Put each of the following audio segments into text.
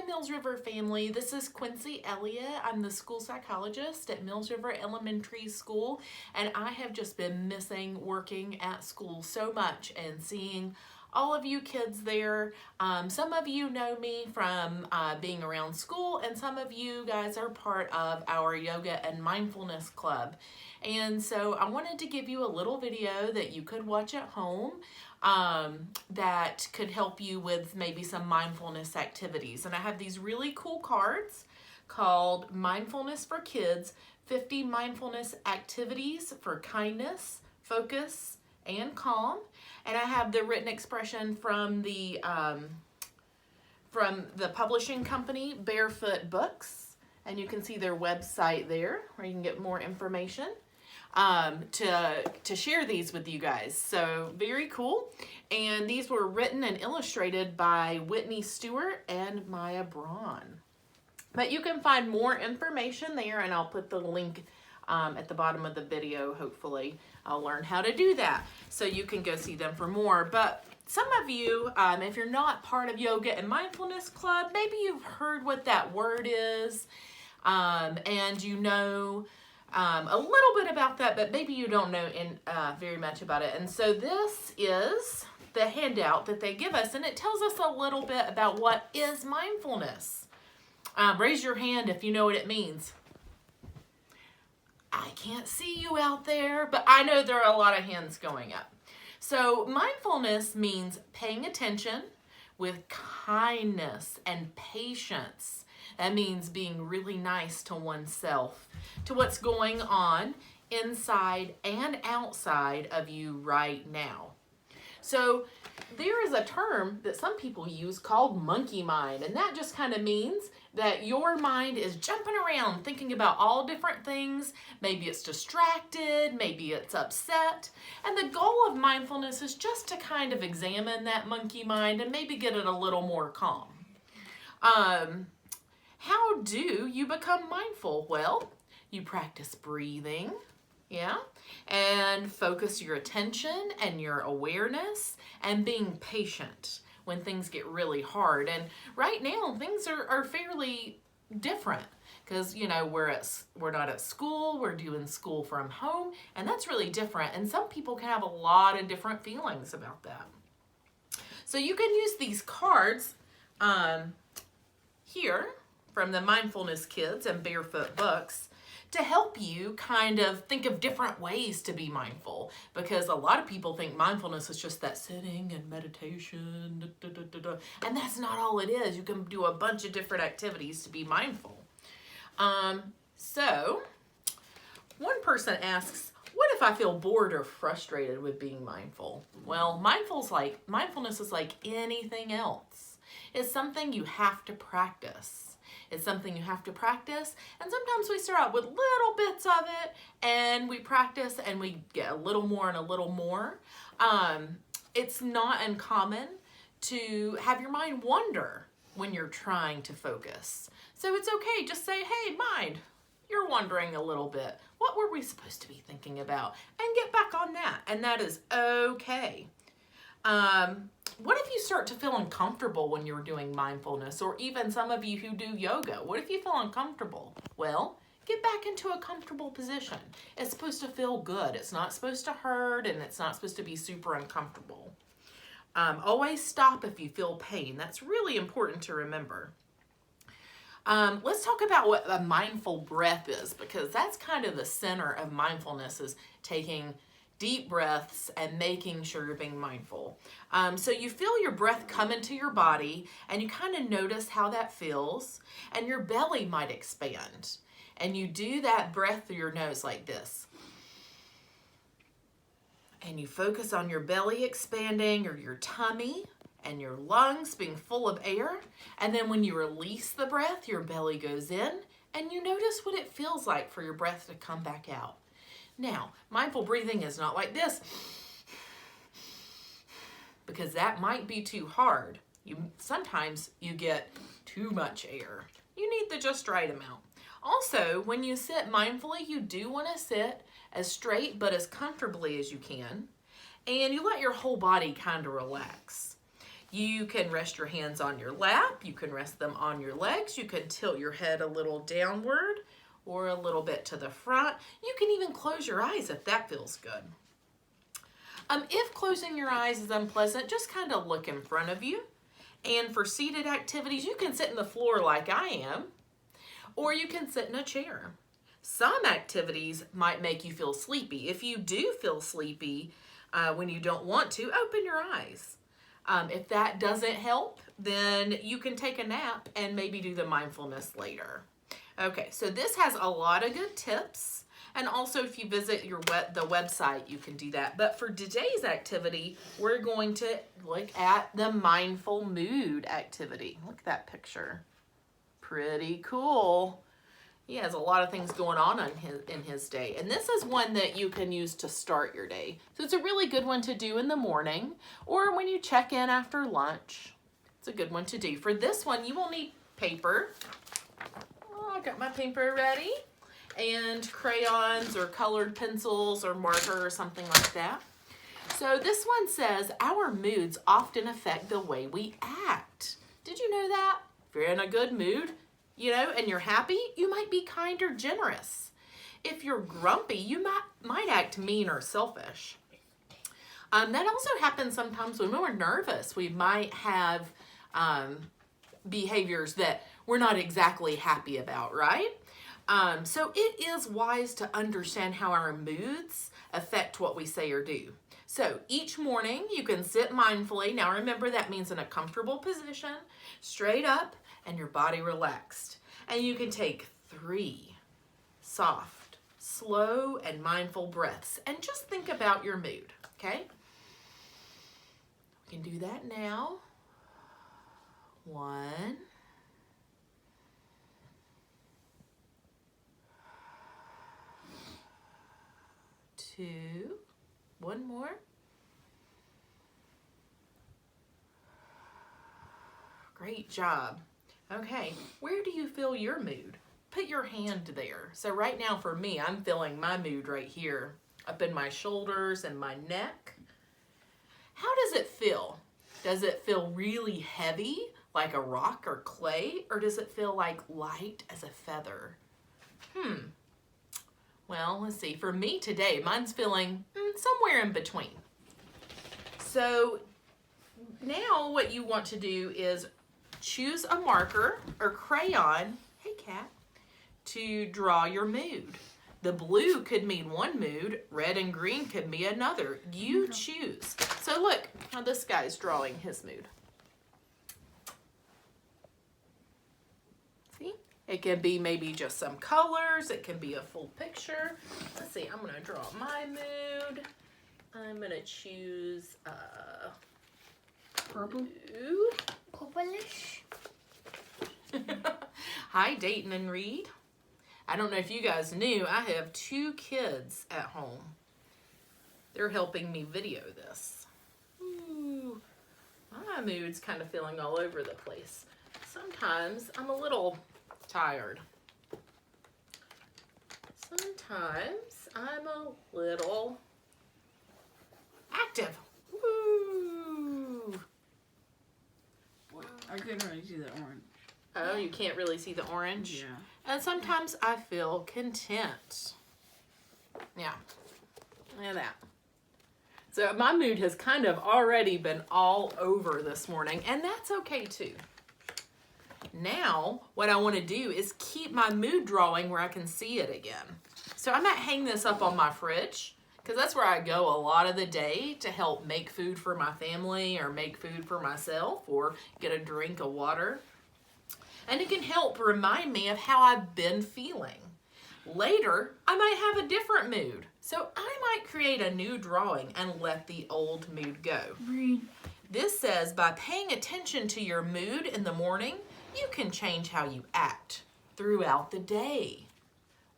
Hi Mills River family, this is Quincy Elliott. I'm the school psychologist at Mills River Elementary School, and I have just been missing working at school so much and seeing all of you kids there. Some of you know me from being around school, and some of you guys are part of our yoga and mindfulness club. And so I wanted to give you a little video that you could watch at home that could help you with maybe some mindfulness activities. And I have these really cool cards called Mindfulness for Kids, 50 Mindfulness Activities for Kindness, Focus, and Calm. And I have the written expression from the publishing company, Barefoot Books. And you can see their website there where you can get more information to share these with you guys. So very cool. And these were written and illustrated by Whitney Stewart and Maya Braun. But you can find more information there, and I'll put the link at the bottom of the video. Hopefully I'll learn how to do that so you can go see them for more. But some of you, if you're not part of Yoga and Mindfulness Club, maybe you've heard what that word is, and you know a little bit about that, but maybe you don't know very much about it. And so this is the handout that they give us, and it tells us a little bit about what is mindfulness. Raise your hand if you know what it means. I can't see you out there, but I know there are a lot of hands going up. So mindfulness means paying attention with kindness and patience. That means being really nice to oneself, to what's going on inside and outside of you right now. So there is a term that some people use called monkey mind, and that just kind of means that your mind is jumping around thinking about all different things. Maybe it's distracted, maybe it's upset. And the goal of mindfulness is just to kind of examine that monkey mind and maybe get it a little more calm. How do you become mindful? Well, you practice breathing, and focus your attention and your awareness and being patient when things get really hard. And right now, things are fairly different because, we're not at school, we're doing school from home, and that's really different. And some people can have a lot of different feelings about that. So you can use these cards here from the Mindfulness Kids and Barefoot Books to help you kind of think of different ways to be mindful, because a lot of people think mindfulness is just that sitting and meditation, and that's not all it is. You can do a bunch of different activities to be mindful. So one person asks, what if I feel bored or frustrated with being mindful? Well, mindfulness is like anything else. It's something you have to practice. It's something you have to practice, and sometimes we start out with little bits of it, and we practice, and we get a little more and a little more. It's not uncommon to have your mind wander when you're trying to focus. So it's okay, just say, hey, mind, you're wandering a little bit. What were we supposed to be thinking about? And get back on that, and that is okay. What if you start to feel uncomfortable when you're doing mindfulness, or even some of you who do yoga? What if you feel uncomfortable? Well, get back into a comfortable position. It's supposed to feel good. It's not supposed to hurt, and it's not supposed to be super uncomfortable. Always stop if you feel pain. That's really important to remember. Let's talk about what a mindful breath is, because that's kind of the center of mindfulness, is taking deep breaths and making sure you're being mindful. So you feel your breath come into your body, and you kind of notice how that feels, and your belly might expand. And you do that breath through your nose like this. And you focus on your belly expanding, or your tummy and your lungs being full of air. And then when you release the breath, your belly goes in, and you notice what it feels like for your breath to come back out. Now, mindful breathing is not like this, because that might be too hard. Sometimes you get too much air. You need the just right amount. Also, when you sit mindfully, you do want to sit as straight but as comfortably as you can, and you let your whole body kind of relax. You can rest your hands on your lap. You can rest them on your legs. You can tilt your head a little downward or a little bit to the front. You can even close your eyes if that feels good. If closing your eyes is unpleasant, just kind of look in front of you. And for seated activities, you can sit in the floor like I am, or you can sit in a chair. Some activities might make you feel sleepy. If you do feel sleepy when you don't want to, open your eyes. If that doesn't help, then you can take a nap and maybe do the mindfulness later. Okay, so this has a lot of good tips. And also if you visit the website, you can do that. But for today's activity, we're going to look at the mindful mood activity. Look at that picture. Pretty cool. He has a lot of things going on in his day. And this is one that you can use to start your day. So it's a really good one to do in the morning or when you check in after lunch. It's a good one to do. For this one, you will need paper. Oh, I got my paper ready. And crayons or colored pencils or marker or something like that. So this one says, our moods often affect the way we act. Did you know that? If you're in a good mood, and you're happy, you might be kind or generous. If you're grumpy, you might act mean or selfish. That also happens sometimes when we're nervous. We might have behaviors that we're not exactly happy about, right? So it is wise to understand how our moods affect what we say or do. So each morning you can sit mindfully. Now remember, that means in a comfortable position, straight up, and your body relaxed. And you can take 3 soft, slow, and mindful breaths and just think about your mood, okay? We can do that now. 1, 2, 1 more. Great job. Okay, where do you feel your mood? Put your hand there. So right now for me, I'm feeling my mood right here, up in my shoulders and my neck. How does it feel? Does it feel really heavy, like a rock or clay, or does it feel like light as a feather? Well, let's see. For me today, mine's feeling somewhere in between. So now what you want to do is choose a marker or crayon, hey cat, to draw your mood. The blue could mean one mood, red and green could be another. You choose. So look how this guy's drawing his mood. See? It can be maybe just some colors. It can be a full picture. Let's see, I'm going to draw my mood. I'm going to choose purple. Blue. Purplish. Hi, Dayton and Reed. I don't know if you guys knew, I have 2 kids at home. They're helping me video this. Ooh, my mood's kind of feeling all over the place. Sometimes I'm a little tired. Sometimes I'm a little active. Woo! I couldn't really see the orange. Oh, you can't really see the orange? Yeah. And sometimes I feel content. Yeah. Look at that. So my mood has kind of already been all over this morning, and that's okay too. Now, what I want to do is keep my mood drawing where I can see it again. So I might hang this up on my fridge, because that's where I go a lot of the day to help make food for my family or make food for myself or get a drink of water. And it can help remind me of how I've been feeling. Later, I might have a different mood. So I might create a new drawing and let the old mood go. Green. This says, by paying attention to your mood in the morning, you can change how you act throughout the day.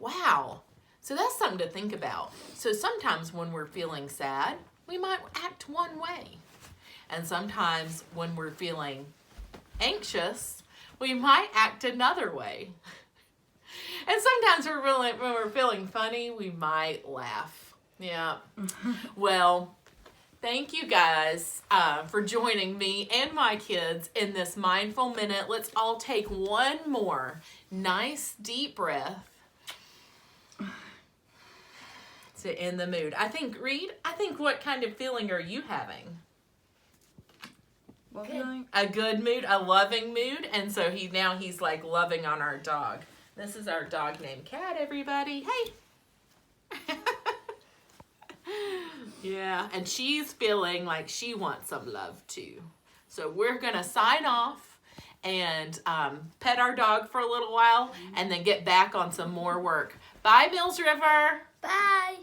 Wow. So that's something to think about. So sometimes when we're feeling sad, we might act one way. And sometimes when we're feeling anxious, we might act another way. And sometimes when we're feeling funny, we might laugh. Yeah. Well, Thank you guys for joining me and my kids in this mindful minute. Let's all take one more nice deep breath to end the mood. Reed, what kind of feeling are you having? What feeling? A good mood, a loving mood. And so he's like loving on our dog. This is our dog named Cat, everybody. Hey. Yeah, and she's feeling like she wants some love too. So we're going to sign off and pet our dog for a little while and then get back on some more work. Bye, Mills River. Bye.